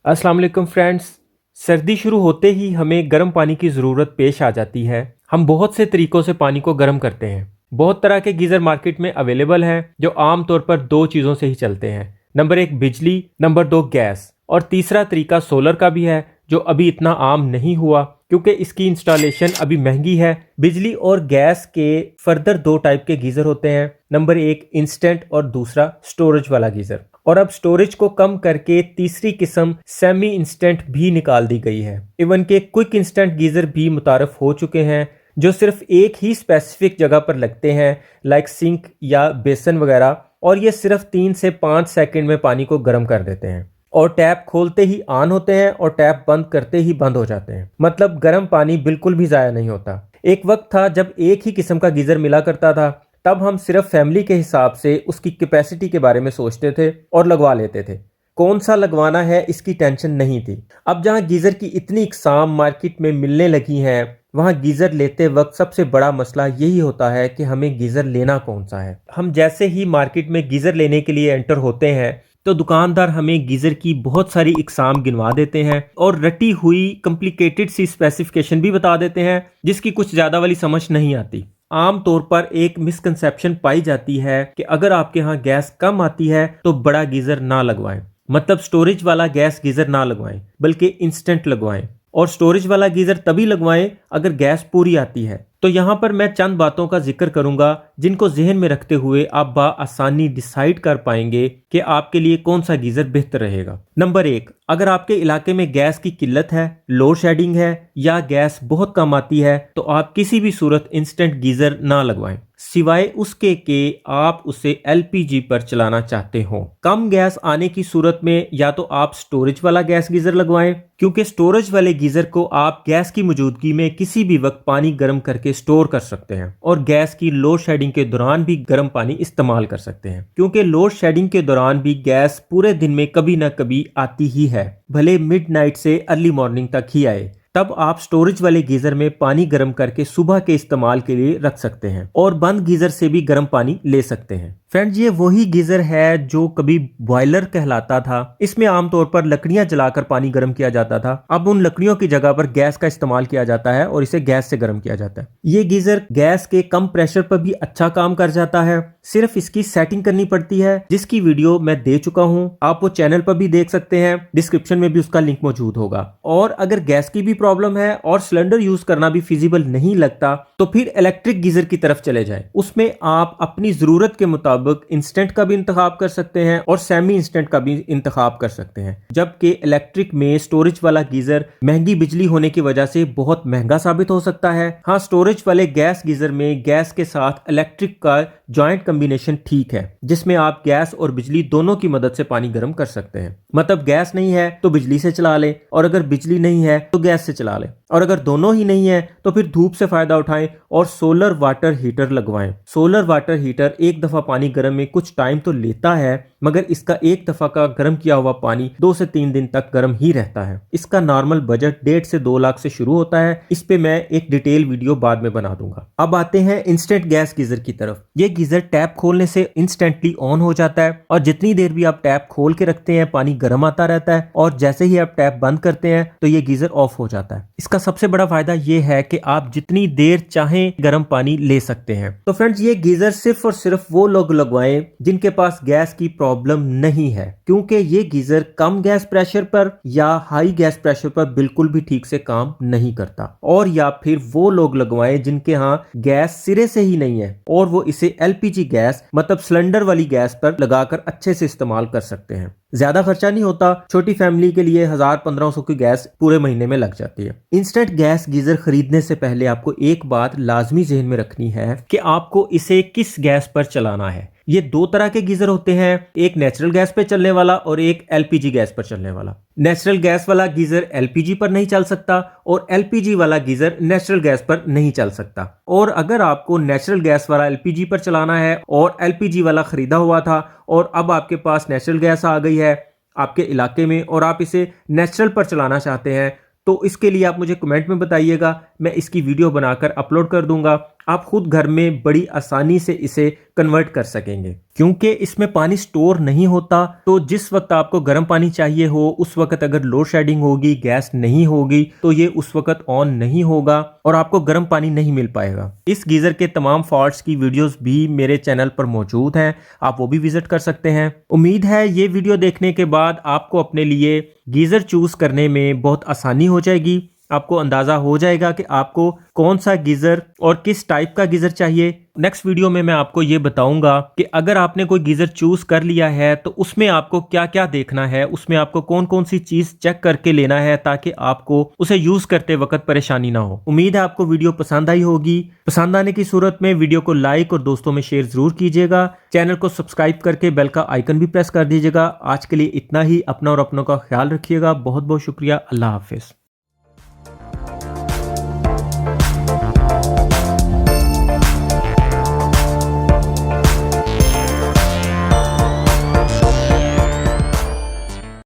अस्सलाम वालेकुम फ्रेंड्स। सर्दी शुरू होते ही हमें गर्म पानी की ज़रूरत पेश आ जाती है। हम बहुत से तरीक़ों से पानी को गर्म करते हैं। बहुत तरह के गीज़र मार्केट में अवेलेबल हैं जो आम तौर पर दो चीज़ों से ही चलते हैं। नंबर एक बिजली, नंबर दो गैस, और तीसरा तरीका सोलर का भी है जो अभी इतना आम नहीं हुआ क्योंकि इसकी इंस्टॉलेशन अभी महंगी है। बिजली और गैस के फर्दर दो टाइप के गीज़र होते हैं। नंबर एक इंस्टेंट और दूसरा स्टोरेज वाला गीज़र। और अब स्टोरेज को कम करके तीसरी किस्म सेमी इंस्टेंट भी निकाल दी गई है। इवन के क्विक इंस्टेंट गीज़र भी मुतारफ हो चुके हैं जो सिर्फ एक ही स्पेसिफिक जगह पर लगते हैं, लाइक सिंक या बेसन वगैरह, और ये सिर्फ 3 से 5 सेकंड में पानी को गर्म कर देते हैं और टैप खोलते ही ऑन होते हैं और टैप बंद करते ही बंद हो जाते हैं। मतलब गर्म पानी बिल्कुल भी ज़ाया नहीं होता। एक वक्त था जब एक ही किस्म का गीज़र मिला करता था, तब हम सिर्फ फैमिली के हिसाब से उसकी कैपेसिटी के बारे में सोचते थे और लगवा लेते थे। कौन सा लगवाना है इसकी टेंशन नहीं थी। अब जहां गीज़र की इतनी इकसाम मार्केट में मिलने लगी हैं, वहां गीज़र लेते वक्त सबसे बड़ा मसला यही होता है कि हमें गीज़र लेना कौन सा है। हम जैसे ही मार्केट में गीज़र लेने के लिए एंटर होते हैं तो दुकानदार हमें गीज़र की बहुत सारी इकसाम गिनवा देते हैं और रटी हुई कॉम्प्लिकेटेड सी स्पेसिफिकेशन भी बता देते हैं जिसकी कुछ ज़्यादा वाली समझ नहीं आती। आम तौर पर एक मिसकंसेप्शन पाई जाती है कि अगर आपके यहाँ गैस कम आती है तो बड़ा गीज़र ना लगवाएं, मतलब स्टोरेज वाला गैस गीज़र ना लगवाएं बल्कि इंस्टेंट लगवाएं। और स्टोरेज वाला गीज़र तभी लगवाएं अगर गैस पूरी आती है। तो यहाँ पर मैं चंद बातों का जिक्र करूंगा जिनको जहन में रखते हुए आप बआसानी डिसाइड कर पाएंगे कि आपके लिए कौन सा गीज़र बेहतर रहेगा। नंबर एक, अगर आपके इलाके में गैस की किल्लत है, लोड शेडिंग है या गैस बहुत कम आती है तो आप किसी भी सूरत इंस्टेंट गीज़र ना लगवाएं, सिवाय उसके कि आप उसे एलपीजी पर चलाना चाहते हो। कम गैस आने की सूरत में या तो आप स्टोरेज वाला गैस गीज़र लगवाएं, क्योंकि स्टोरेज वाले गीज़र को आप गैस की मौजूदगी में किसी भी वक्त पानी गर्म करके स्टोर कर सकते हैं और गैस की लोड शेडिंग के दौरान भी गर्म पानी इस्तेमाल कर सकते हैं, क्योंकि लोड शेडिंग के दौरान भी गैस पूरे दिन में कभी ना कभी आती ही है, भले मिडनाइट से अर्ली मॉर्निंग तक ही आए। तब आप स्टोरेज वाले गीज़र में पानी गर्म करके सुबह के इस्तेमाल के लिए रख सकते हैं और बंद गीज़र से भी गर्म पानी ले सकते हैं। फ्रेंड्स, ये वही गीज़र है जो कभी बॉयलर कहलाता था। इसमें आमतौर पर लकड़ियां जलाकर पानी गर्म किया जाता था। अब उन लकड़ियों की जगह पर गैस का इस्तेमाल किया जाता है और इसे गैस से गर्म किया जाता है। ये गीज़र गैस के कम प्रेशर पर भी अच्छा काम कर जाता है, सिर्फ इसकी सेटिंग करनी पड़ती है, जिसकी वीडियो मैं दे चुका हूं। आप वो चैनल पर भी देख सकते हैं, डिस्क्रिप्शन में भी उसका लिंक मौजूद होगा। और अगर गैस की भी प्रॉब्लम है और सिलेंडर यूज करना भी फिजिबल नहीं लगता तो फिर इलेक्ट्रिक गीज़र की तरफ चले जाएं। उसमें आप अपनी जरूरत के मुताबिक इंस्टेंट का भी इंतखाब कर सकते हैं और सेमी इंस्टेंट का भी इंतखाब कर सकते हैं, जबकि इलेक्ट्रिक में स्टोरेज वाला गीज़र महंगी बिजली होने की वजह से बहुत महंगा साबित हो सकता है। हाँ, स्टोरेज वाले गैस गीज़र में गैस के साथ इलेक्ट्रिक का जॉइंट कॉम्बिनेशन ठीक है, जिसमें आप गैस और बिजली दोनों की मदद से पानी गर्म कर सकते हैं। मतलब गैस नहीं है तो बिजली से चला ले, और अगर बिजली नहीं है तो गैस से चला ले, और अगर दोनों ही नहीं है तो फिर धूप से फायदा उठाएं और सोलर वाटर हीटर लगवाएं। सोलर वाटर हीटर एक दफा पानी गर्म में कुछ टाइम तो लेता है, मगर इसका एक दफा का गर्म किया हुआ पानी 2 से 3 दिन तक गर्म ही रहता है। इसका नॉर्मल बजट 1.5 से 2 लाख से शुरू होता है। इस पे मैं एक डिटेल वीडियो बाद में बना दूंगा। अब आते हैं इंस्टेंट गैस गीज़र की तरफ। ये गीज़र टैप खोलने से इंस्टेंटली ऑन हो जाता है और जितनी देर भी आप टैप खोल के रखते हैं पानी गर्म आता रहता है, और जैसे ही आप टैप बंद करते हैं तो ये गीज़र ऑफ हो जाता है। इसका सबसे बड़ा फायदा ये है कि आप जितनी देर चाहें गर्म पानी ले सकते हैं। तो फ्रेंड्स, ये गीज़र सिर्फ और सिर्फ वो लोग लगवाएं जिनके पास गैस की प्रॉब्लम नहीं है, क्योंकि ये गीज़र कम गैस प्रेशर पर या हाई गैस प्रेशर पर बिल्कुल भी ठीक से काम नहीं करता। और या फिर वो लोग लगवाएं जिनके यहाँ गैस सिरे से ही नहीं है और वो इसे एलपीजी गैस मतलब सिलेंडर वाली गैस पर लगाकर अच्छे से इस्तेमाल कर सकते हैं। ज्यादा खर्चा नहीं होता, छोटी फैमिली के लिए 1000-1500 की गैस पूरे महीने में लग जाती है। इंस्टेंट गैस गीज़र खरीदने से पहले आपको एक बात लाजमी जहन में रखनी है कि आपको इसे किस गैस पर चलाना है। ये दो तरह के गीज़र होते हैं, एक नेचुरल गैस पे चलने वाला और एक एलपीजी गैस पर चलने वाला। नेचुरल गैस वाला गीज़र एलपीजी पर नहीं चल सकता और एलपीजी वाला गीज़र नेचुरल गैस पर नहीं चल सकता। और अगर आपको नेचुरल गैस वाला एलपीजी पर चलाना है और एलपीजी वाला खरीदा हुआ था और अब आपके पास नेचुरल गैस आ गई है आपके इलाके में और आप इसे नेचुरल पर चलाना चाहते हैं, तो इसके लिए आप मुझे कमेंट में बताइएगा, मैं इसकी वीडियो बनाकर अपलोड कर दूंगा। आप खुद घर में बड़ी आसानी से इसे कन्वर्ट कर सकेंगे। क्योंकि इसमें पानी स्टोर नहीं होता, तो जिस वक्त आपको गर्म पानी चाहिए हो उस वक्त अगर लोड शेडिंग होगी, गैस नहीं होगी, तो ये उस वक्त ऑन नहीं होगा और आपको गर्म पानी नहीं मिल पाएगा। इस गीजर के तमाम फॉल्ट्स की वीडियोस भी मेरे चैनल पर मौजूद हैं, आप वो भी विजिट कर सकते हैं। उम्मीद है ये वीडियो देखने के बाद आपको अपने लिए गीजर चूज करने में बहुत आसानी हो जाएगी। आपको अंदाजा हो जाएगा कि आपको कौन सा गीजर और किस टाइप का गीजर चाहिए। नेक्स्ट वीडियो में मैं आपको ये बताऊंगा कि अगर आपने कोई गीजर चूज कर लिया है तो उसमें आपको क्या क्या देखना है, उसमें आपको कौन कौन सी चीज चेक करके लेना है ताकि आपको उसे यूज करते वक्त परेशानी ना हो। उम्मीद है आपको वीडियो पसंद आई होगी। पसंद आने की सूरत में वीडियो को लाइक और दोस्तों में शेयर जरूर कीजिएगा। चैनल को सब्सक्राइब करके बेल का आइकन भी प्रेस कर दीजिएगा। आज के लिए इतना ही। अपना और अपनों का ख्याल रखिएगा। बहुत बहुत शुक्रिया। अल्लाह हाफिज।